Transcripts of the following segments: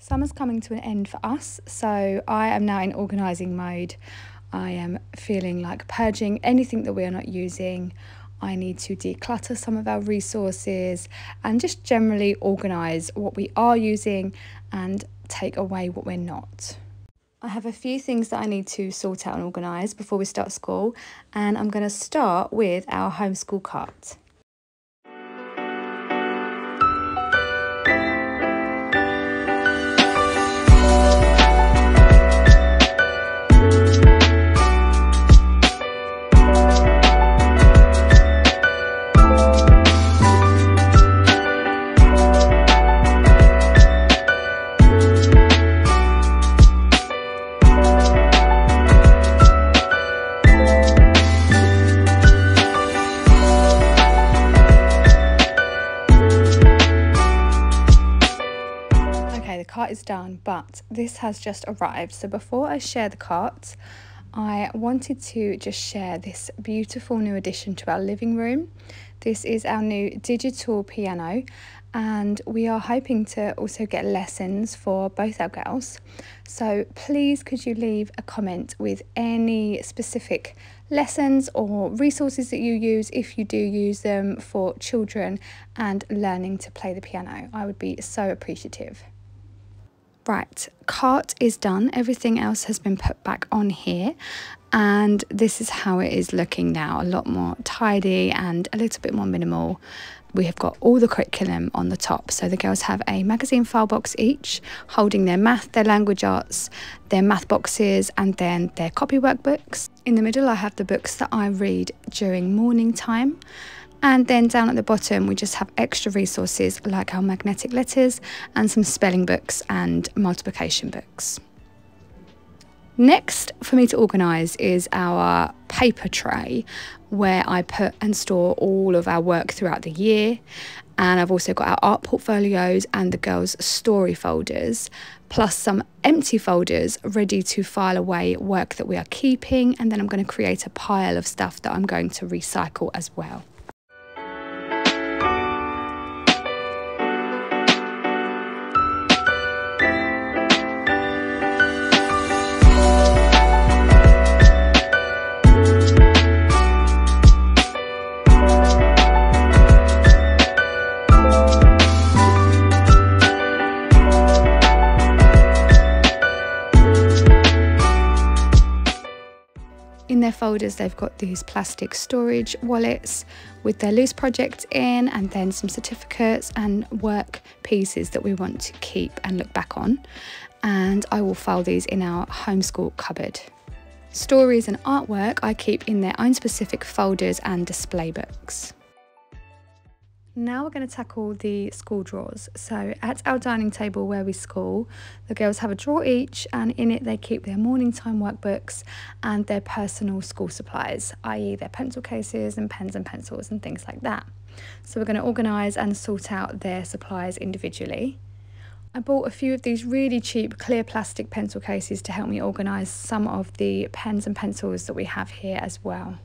Summer's coming to an end for us, so I am now in organising mode. I am feeling like purging anything that we are not using. I need to declutter some of our resources and just generally organise what we are using and take away what we're not. I have a few things that I need to sort out and organise before we start school, and I'm going to start with our homeschool cart. Cart is done, but this has just arrived. So before I share the cart, I wanted to just share this beautiful new addition to our living room. This is our new digital piano, and we are hoping to also get lessons for both our girls. So please could you leave a comment with any specific lessons or resources that you use, if you do use them, for children and learning to play the piano. I would be so appreciative. Right, cart is done. Everything else has been put back on here, and this is how it is looking now. A lot more tidy and a little bit more minimal. We have got all the curriculum on the top. So the girls have a magazine file box each, holding their math, their language arts, their math boxes, and then their copy workbooks. In the middle, I have the books that I read during morning time. And then down at the bottom, we just have extra resources like our magnetic letters and some spelling books and multiplication books. Next for me to organise is our paper tray, where I put and store all of our work throughout the year. And I've also got our art portfolios and the girls' story folders, plus some empty folders ready to file away work that we are keeping. And then I'm going to create a pile of stuff that I'm going to recycle as well. In their folders, they've got these plastic storage wallets with their loose projects in, and then some certificates and work pieces that we want to keep and look back on. And I will file these in our homeschool cupboard. Stories and artwork I keep in their own specific folders and display books. Now we're going to tackle the school drawers. So at our dining table where we school, the girls have a drawer each, and in it they keep their morning time workbooks and their personal school supplies, i.e. their pencil cases and pens and pencils and things like that. So we're going to organise and sort out their supplies individually. I bought a few of these really cheap clear plastic pencil cases to help me organise some of the pens and pencils that we have here as well.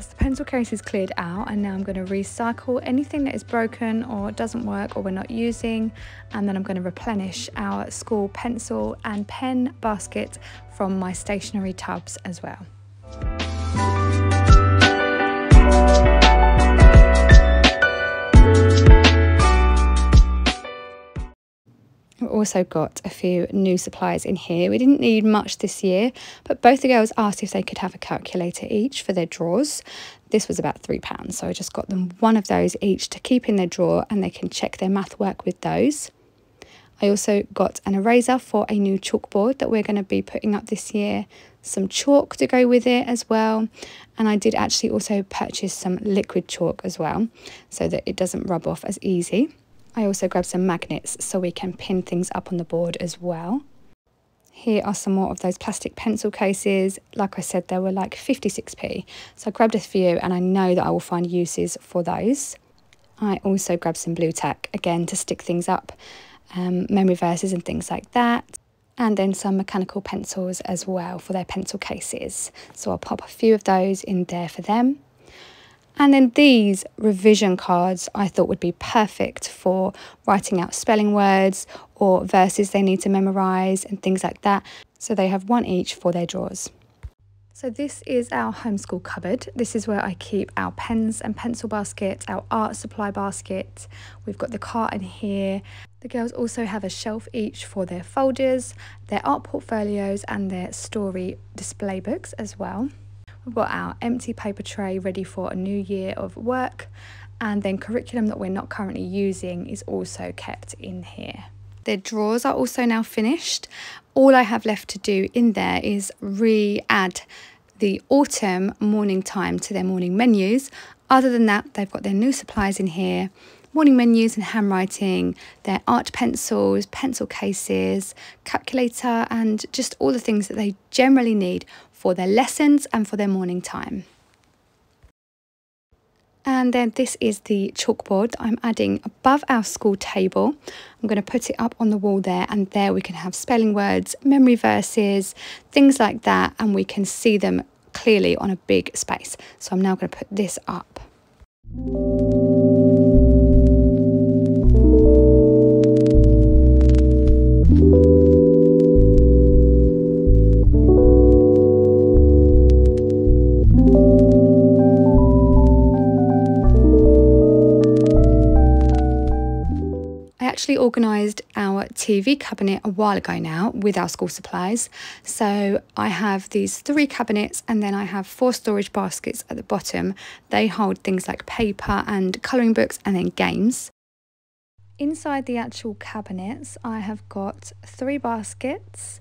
The pencil case is cleared out, and now I'm going to recycle anything that is broken or doesn't work or we're not using, and then I'm going to replenish our school pencil and pen basket from my stationery tubs as well. We've also got a few new supplies in here. We didn't need much this year, but both the girls asked if they could have a calculator each for their drawers. This was about £3, so I just got them one of those each to keep in their drawer, and they can check their math work with those. I also got an eraser for a new chalkboard that we're going to be putting up this year, some chalk to go with it as well, and I did actually also purchase some liquid chalk as well, so that it doesn't rub off as easy. I also grabbed some magnets so we can pin things up on the board as well. Here are some more of those plastic pencil cases. Like I said, they were like 56p, so I grabbed a few, and I know that I will find uses for those. I also grabbed some blue tack, again to stick things up, memory verses and things like that. And then some mechanical pencils as well for their pencil cases. So I'll pop a few of those in there for them. And then these revision cards I thought would be perfect for writing out spelling words or verses they need to memorise and things like that. So they have one each for their drawers. So this is our homeschool cupboard. This is where I keep our pens and pencil basket, our art supply basket. We've got the cart in here. The girls also have a shelf each for their folders, their art portfolios and their story display books as well. We've got our empty paper tray ready for a new year of work, and then curriculum that we're not currently using is also kept in here. Their drawers are also now finished. All I have left to do in there is re-add the autumn morning time to their morning menus. Other than that, they've got their new supplies in here, morning menus and handwriting, their art pencils, pencil cases, calculator, and just all the things that they generally need for their lessons and for their morning time. And then this is the chalkboard that I'm adding above our school table. I'm going to put it up on the wall there, and there we can have spelling words, memory verses, things like that, and we can see them clearly on a big space. So I'm now going to put this up. Actually organised our TV cabinet a while ago now with our school supplies. So I have these 3 cabinets, and then I have 4 storage baskets at the bottom. They hold things like paper and colouring books and then games. Inside the actual cabinets I have got 3 baskets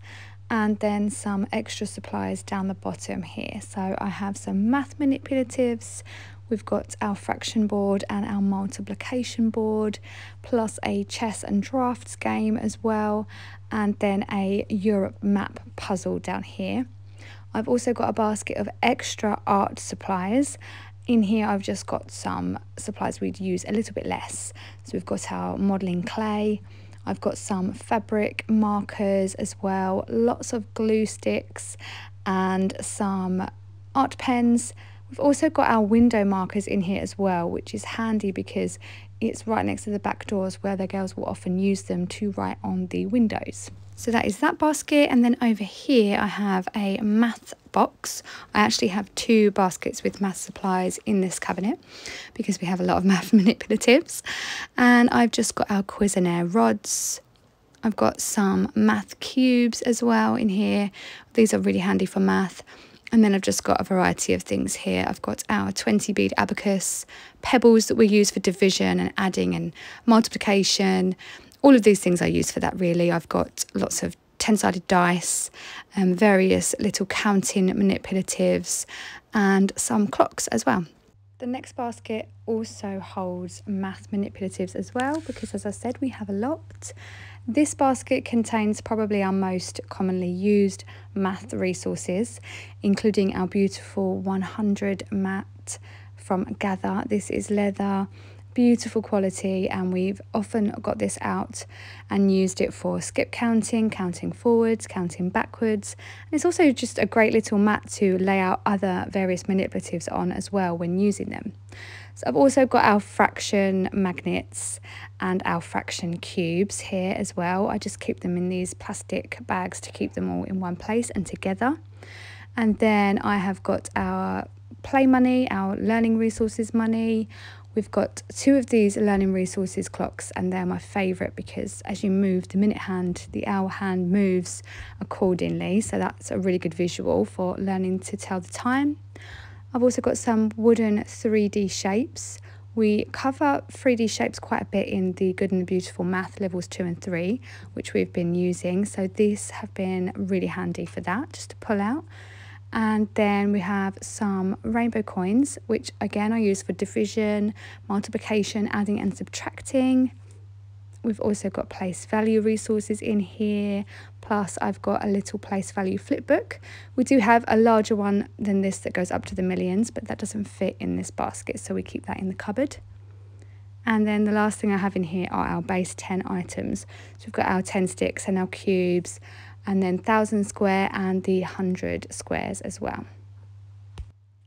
and then some extra supplies down the bottom here. So I have some math manipulatives. We've got our fraction board and our multiplication board, plus a chess and drafts game as well, and then a Europe map puzzle down here. I've also got a basket of extra art supplies. In here I've just got some supplies we'd use a little bit less. So we've got our modelling clay, I've got some fabric markers as well, lots of glue sticks and some art pens. We've also got our window markers in here as well, which is handy because it's right next to the back doors where the girls will often use them to write on the windows. So that is that basket, and then over here I have a math box. I actually have 2 baskets with math supplies in this cabinet because we have a lot of math manipulatives. And I've just got our Cuisenaire rods. I've got some math cubes as well in here. These are really handy for math. And then I've just got a variety of things here. I've got our 20 bead abacus, pebbles that we use for division and adding and multiplication. All of these things I use for that really. I've got lots of 10-sided dice, various little counting manipulatives and some clocks as well. The next basket also holds math manipulatives as well because, as I said, we have a lot. This basket contains probably our most commonly used math resources, including our beautiful 100 mat from Gather. This is leather, beautiful quality, and we've often got this out and used it for skip counting, counting forwards, counting backwards. And it's also just a great little mat to lay out other various manipulatives on as well when using them. So I've also got our fraction magnets and our fraction cubes here as well. I just keep them in these plastic bags to keep them all in one place and together. And then I have got our play money, our learning resources money. We've got 2 of these learning resources clocks, and they're my favourite because as you move the minute hand, the hour hand moves accordingly. So that's a really good visual for learning to tell the time. I've also got some wooden 3D shapes. We cover 3D shapes quite a bit in the Good and the Beautiful Math levels 2 and 3, which we've been using. So these have been really handy for that, just to pull out. And then we have some rainbow coins, which again I use for division, multiplication, adding and subtracting. We've also got place value resources in here, plus I've got a little place value flip book. We do have a larger one than this that goes up to the millions, but that doesn't fit in this basket, so we keep that in the cupboard. And then the last thing I have in here are our base 10 items. So we've got our 10 sticks and our cubes, and then 1,000 square and the 100 squares as well.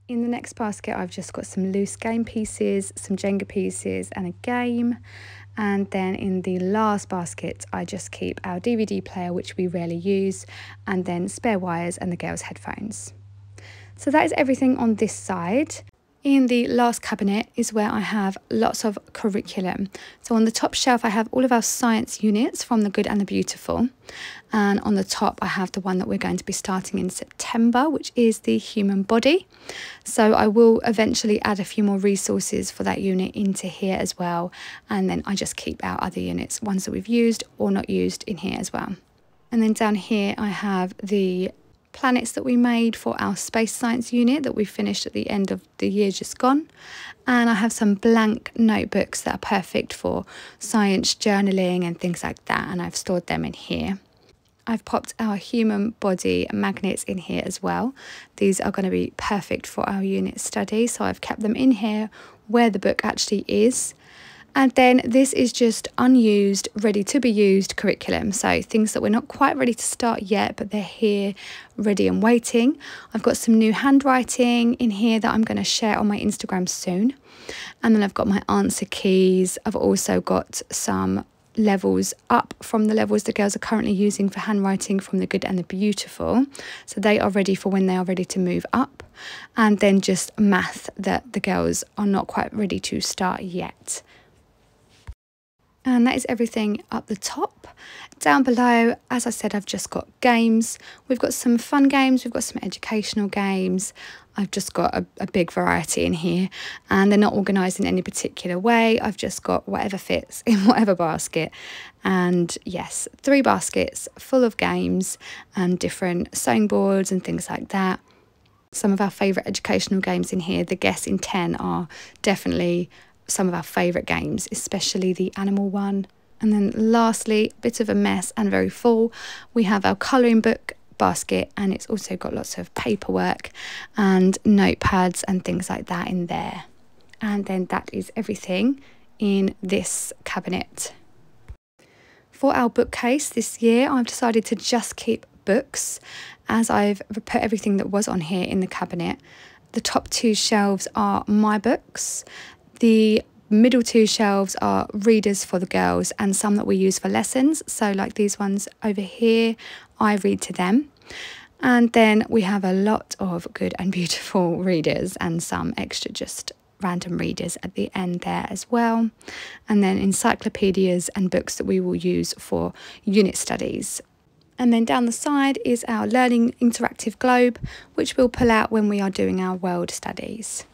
In the next basket, I've just got some loose game pieces, some Jenga pieces and a game. And then in the last basket, I just keep our DVD player, which we rarely use, and then spare wires and the girls' headphones. So that is everything on this side. In the last cabinet is where I have lots of curriculum. So on the top shelf I have all of our science units from the Good and the Beautiful, and on the top I have the one that we're going to be starting in September, which is the human body. So I will eventually add a few more resources for that unit into here as well, and then I just keep our other units, ones that we've used or not used, in here as well. And then down here I have the planets that we made for our space science unit that we finished at the end of the year just gone, and I have some blank notebooks that are perfect for science journaling and things like that, and I've stored them in here. I've popped our human body magnets in here as well. These are going to be perfect for our unit study, so I've kept them in here where the book actually is. And then this is just unused, ready to be used curriculum. So things that we're not quite ready to start yet, but they're here, ready and waiting. I've got some new handwriting in here that I'm going to share on my Instagram soon. And then I've got my answer keys. I've also got some levels up from the levels the girls are currently using for handwriting from the Good and the Beautiful. So they are ready for when they are ready to move up. And then just math that the girls are not quite ready to start yet. And that is everything up the top. Down below, as I said, I've just got games. We've got some fun games, we've got some educational games. I've just got a big variety in here, and they're not organised in any particular way. I've just got whatever fits in whatever basket. And yes, 3 baskets full of games and different sewing boards and things like that. Some of our favourite educational games in here, the Guess in 10, are definitely some of our favourite games, especially the animal one. And then lastly, a bit of a mess and very full, we have our colouring book basket, and it's also got lots of paperwork and notepads and things like that in there. And then that is everything in this cabinet. For our bookcase this year, I've decided to just keep books, as I've put everything that was on here in the cabinet. The top 2 shelves are my books. The middle 2 shelves are readers for the girls and some that we use for lessons. So like these ones over here, I read to them. And then we have a lot of Good and Beautiful readers and some extra just random readers at the end there as well. And then encyclopedias and books that we will use for unit studies. And then down the side is our learning interactive globe, which we'll pull out when we are doing our world studies.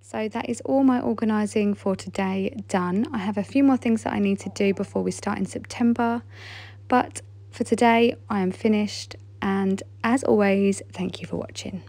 So that is all my organising for today done. I have a few more things that I need to do before we start in September, but for today I am finished, and as always, thank you for watching.